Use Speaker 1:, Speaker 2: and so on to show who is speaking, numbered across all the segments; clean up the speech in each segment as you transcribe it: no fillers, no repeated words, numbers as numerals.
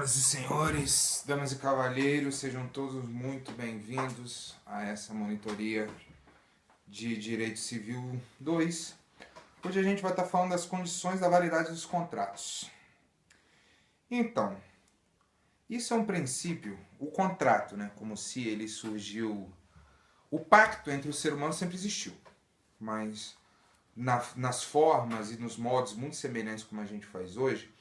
Speaker 1: Senhoras e senhores, damas e cavalheiros, sejam todos muito bem-vindos a essa monitoria de Direito Civil 2. Hoje a gente vai estar falando das condições da validade dos contratos. Então, isso é um princípio, o contrato, né, como se ele surgiu... O pacto entre o ser humano sempre existiu, mas nas formas e nos modos muito semelhantes como a gente faz hoje,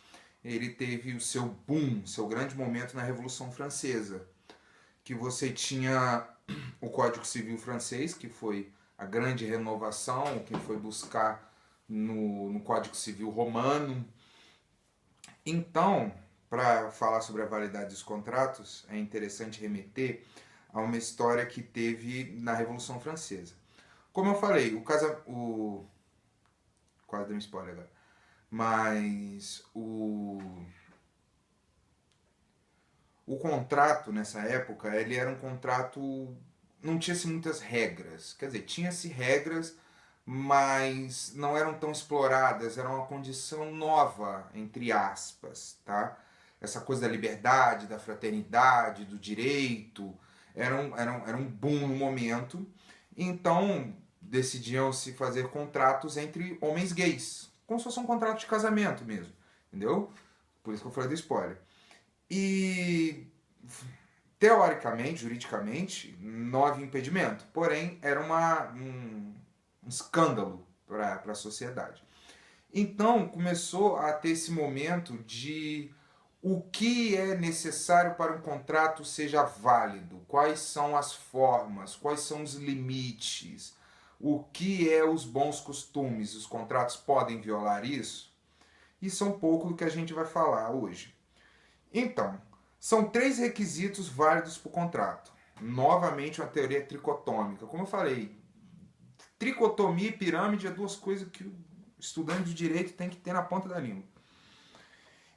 Speaker 1: ele teve o seu boom, seu grande momento na Revolução Francesa, que você tinha o Código Civil francês, que foi a grande renovação, que foi buscar no Código Civil romano. Então, para falar sobre a validade dos contratos, é interessante remeter a uma história que teve na Revolução Francesa. Como eu falei, quase dei um spoiler agora. Mas o contrato nessa época, ele era um contrato, não tinha-se muitas regras. Quer dizer, tinha-se regras, mas não eram tão exploradas, era uma condição nova, entre aspas, tá? Essa coisa da liberdade, da fraternidade, do direito, era um boom no momento. Então, decidiam-se fazer contratos entre homens gays, como se fosse um contrato de casamento mesmo, entendeu? Por isso que eu falei do spoiler. E, teoricamente, juridicamente, não havia impedimento, porém era um escândalo para a sociedade. Então começou a ter esse momento de o que é necessário para um contrato seja válido, quais são as formas, quais são os limites, o que é os bons costumes, os contratos podem violar isso? Isso é um pouco do que a gente vai falar hoje. Então, são 3 requisitos válidos para o contrato. Novamente, uma teoria tricotômica. Como eu falei, tricotomia e pirâmide é 2 coisas que o estudante de direito tem que ter na ponta da língua.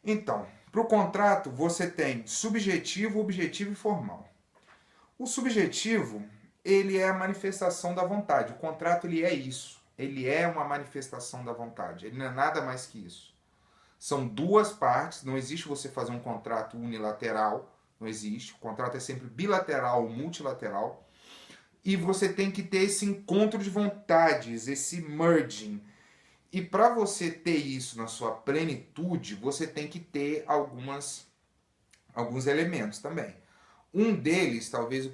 Speaker 1: Então, para o contrato, você tem subjetivo, objetivo e formal. O subjetivo, ele é a manifestação da vontade. O contrato, ele é isso. Ele é uma manifestação da vontade. Ele não é nada mais que isso. São 2 partes, não existe você fazer um contrato unilateral, não existe. O contrato é sempre bilateral ou multilateral. E você tem que ter esse encontro de vontades, esse merging. E para você ter isso na sua plenitude, você tem que ter alguns elementos também. Um deles, talvez o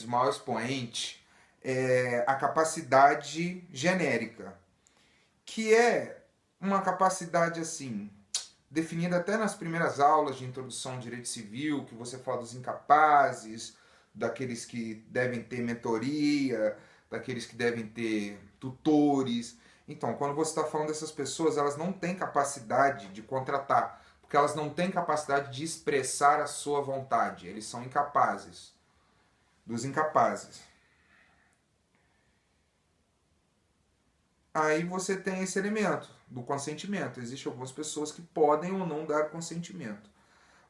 Speaker 1: maior expoente, é a capacidade genérica, que é uma capacidade assim, definida até nas primeiras aulas de introdução ao direito civil, que você fala dos incapazes, daqueles que devem ter mentoria, daqueles que devem ter tutores. Então, quando você está falando dessas pessoas, elas não têm capacidade de contratar, porque elas não têm capacidade de expressar a sua vontade. Eles são incapazes. Dos incapazes. Aí você tem esse elemento do consentimento. Existem algumas pessoas que podem ou não dar consentimento.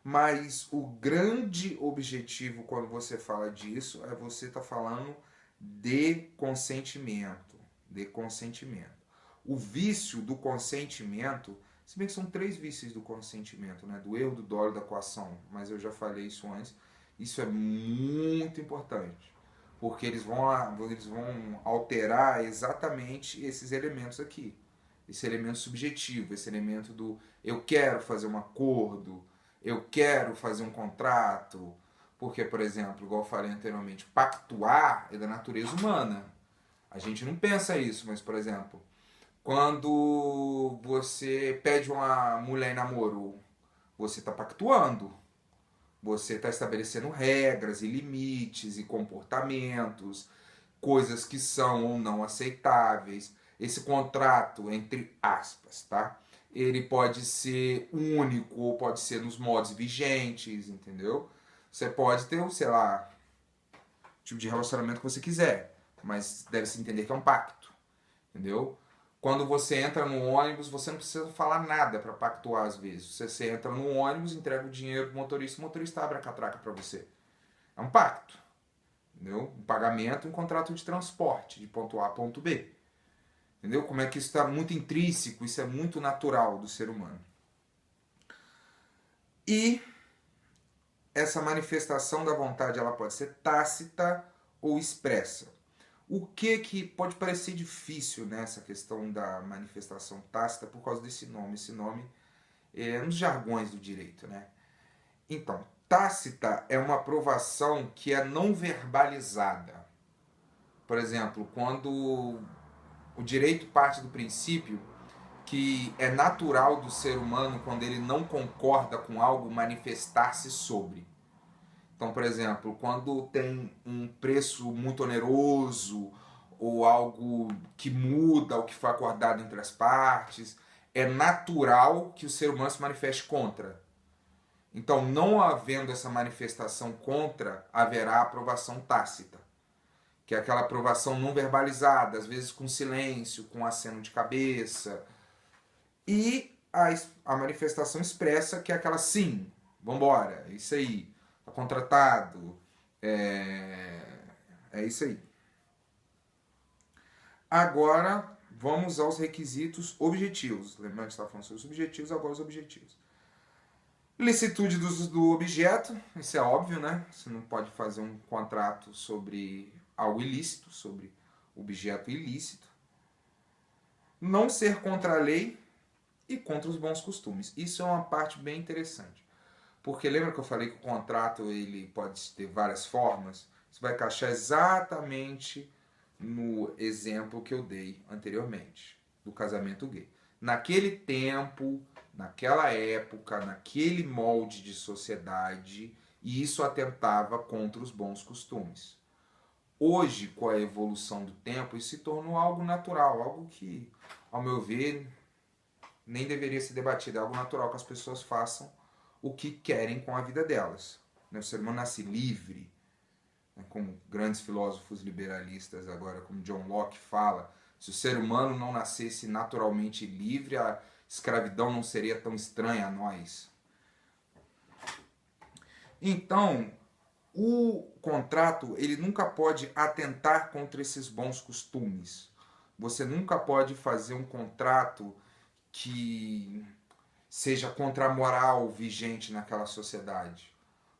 Speaker 1: Mas o grande objetivo quando você fala disso é você estar falando de consentimento. De consentimento. O vício do consentimento, se bem que são 3 vícios do consentimento, né? Do erro, do dolo e da coação, mas eu já falei isso antes. Isso é muito importante, porque eles vão alterar exatamente esses elementos aqui. Esse elemento subjetivo, esse elemento do eu quero fazer um acordo, eu quero fazer um contrato. Porque, por exemplo, igual eu falei anteriormente, pactuar é da natureza humana. A gente não pensa isso, mas, por exemplo, quando você pede uma mulher em namoro, você está pactuando. Você está estabelecendo regras e limites e comportamentos, coisas que são ou não aceitáveis. Esse contrato, entre aspas, tá? Ele pode ser único ou pode ser nos modos vigentes, entendeu? Você pode ter, sei lá, o tipo de relacionamento que você quiser, mas deve-se entender que é um pacto, entendeu? Quando você entra no ônibus, você não precisa falar nada para pactuar às vezes. Você entra no ônibus, entrega o dinheiro pro motorista, o motorista abre a catraca para você. É um pacto, entendeu? Um pagamento, um contrato de transporte, de ponto A a ponto B. Entendeu? Como é que isso está muito intrínseco, isso é muito natural do ser humano. E essa manifestação da vontade ela pode ser tácita ou expressa. O que pode parecer difícil nessa questão da manifestação tácita por causa desse nome. Esse nome é nos jargões do direito, né? Então, tácita é uma aprovação que é não verbalizada. Por exemplo, quando o direito parte do princípio que é natural do ser humano, quando ele não concorda com algo, manifestar-se sobre. Então, por exemplo, quando tem um preço muito oneroso ou algo que muda o que foi acordado entre as partes, é natural que o ser humano se manifeste contra. Então, não havendo essa manifestação contra, haverá aprovação tácita, que é aquela aprovação não verbalizada, às vezes com silêncio, com aceno de cabeça. E a manifestação expressa, que é aquela sim, vambora, é isso aí, tá contratado, é isso aí. Agora, vamos aos requisitos objetivos. Lembrando que você está falando sobre os subjetivos, agora os objetivos. Licitude do objeto, isso é óbvio, né? Você não pode fazer um contrato sobre algo ilícito, sobre objeto ilícito. Não ser contra a lei e contra os bons costumes. Isso é uma parte bem interessante. Porque lembra que eu falei que o contrato ele pode ter várias formas? Isso vai encaixar exatamente no exemplo que eu dei anteriormente, do casamento gay. Naquele tempo, naquela época, naquele molde de sociedade, e isso atentava contra os bons costumes. Hoje, com a evolução do tempo, isso se tornou algo natural, algo que, ao meu ver, nem deveria ser debatido. É algo natural que as pessoas façam o que querem com a vida delas. O ser humano nasce livre, como grandes filósofos liberalistas agora, como John Locke fala, se o ser humano não nascesse naturalmente livre, a escravidão não seria tão estranha a nós. Então, o contrato ele nunca pode atentar contra esses bons costumes. Você nunca pode fazer um contrato que seja contra a moral vigente naquela sociedade,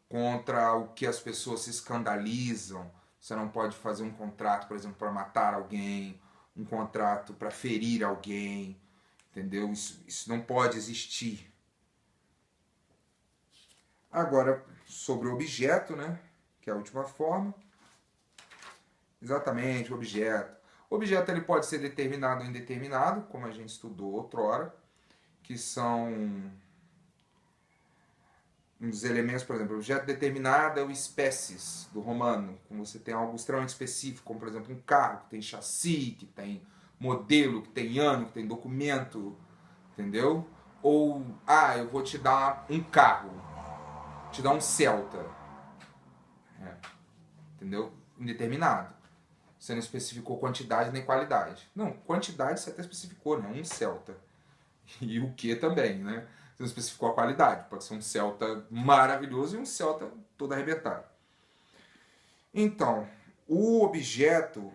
Speaker 1: contra o que as pessoas se escandalizam. Você não pode fazer um contrato, por exemplo, para matar alguém, um contrato para ferir alguém, entendeu? Isso não pode existir. Agora, sobre o objeto, né? Que é a última forma. Exatamente, o objeto. O objeto ele pode ser determinado ou indeterminado, como a gente estudou outrora, que são uns elementos, por exemplo, objeto determinado é o espécies do romano, como você tem algo extremamente específico, como por exemplo um carro que tem chassi, que tem modelo, que tem ano, que tem documento, entendeu? Ou, eu vou te dar um carro, te dar um Celta, entendeu? Indeterminado. Você não especificou quantidade nem qualidade. Não, quantidade você até especificou, né? Um Celta. E o que também, né? Você não especificou a qualidade. Pode ser um Celta maravilhoso e um Celta todo arrebentado. Então, o objeto,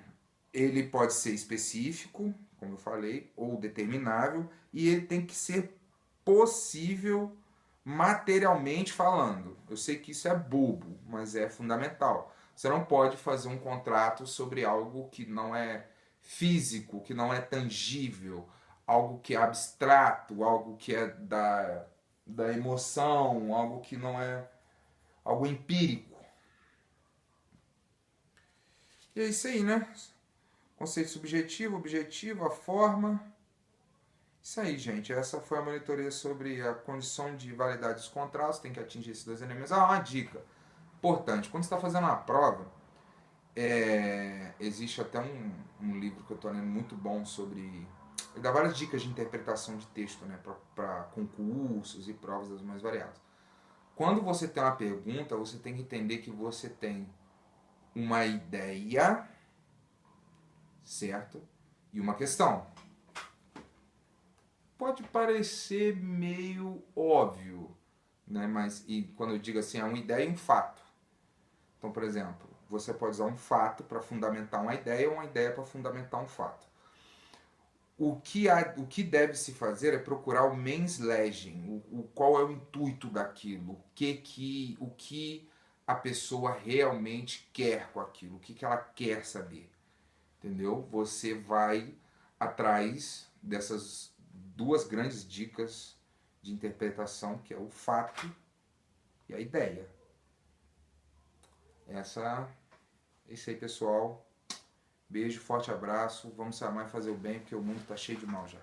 Speaker 1: ele pode ser específico, como eu falei, ou determinável, e ele tem que ser possível materialmente falando. Eu sei que isso é bobo, mas é fundamental. Você não pode fazer um contrato sobre algo que não é físico, que não é tangível, algo que é abstrato, algo que é da emoção, algo que não é algo empírico. E é isso aí, né? Conceito subjetivo, objetivo, a forma. Isso aí, gente. Essa foi a monitoria sobre a condição de validade dos contratos. Tem que atingir esses dois elementos. Uma dica importante. Quando você está fazendo uma prova, existe até um livro que eu estou lendo muito bom sobre... Ele dá várias dicas de interpretação de texto, né, para concursos e provas das mais variadas. Quando você tem uma pergunta, você tem que entender que você tem uma ideia, certo? E uma questão. Pode parecer meio óbvio, né? Mas quando eu digo assim, é uma ideia e um fato. Então, por exemplo, você pode usar um fato para fundamentar uma ideia ou uma ideia para fundamentar um fato. o que deve se fazer é procurar o mansleging, qual é o intuito daquilo, o que a pessoa realmente quer com aquilo, o que ela quer saber, entendeu? Você vai atrás dessas duas grandes dicas de interpretação, que é o fato e a ideia. Esse aí, pessoal. Beijo, forte abraço. Vamos se amar e fazer o bem, porque o mundo tá cheio de mal já.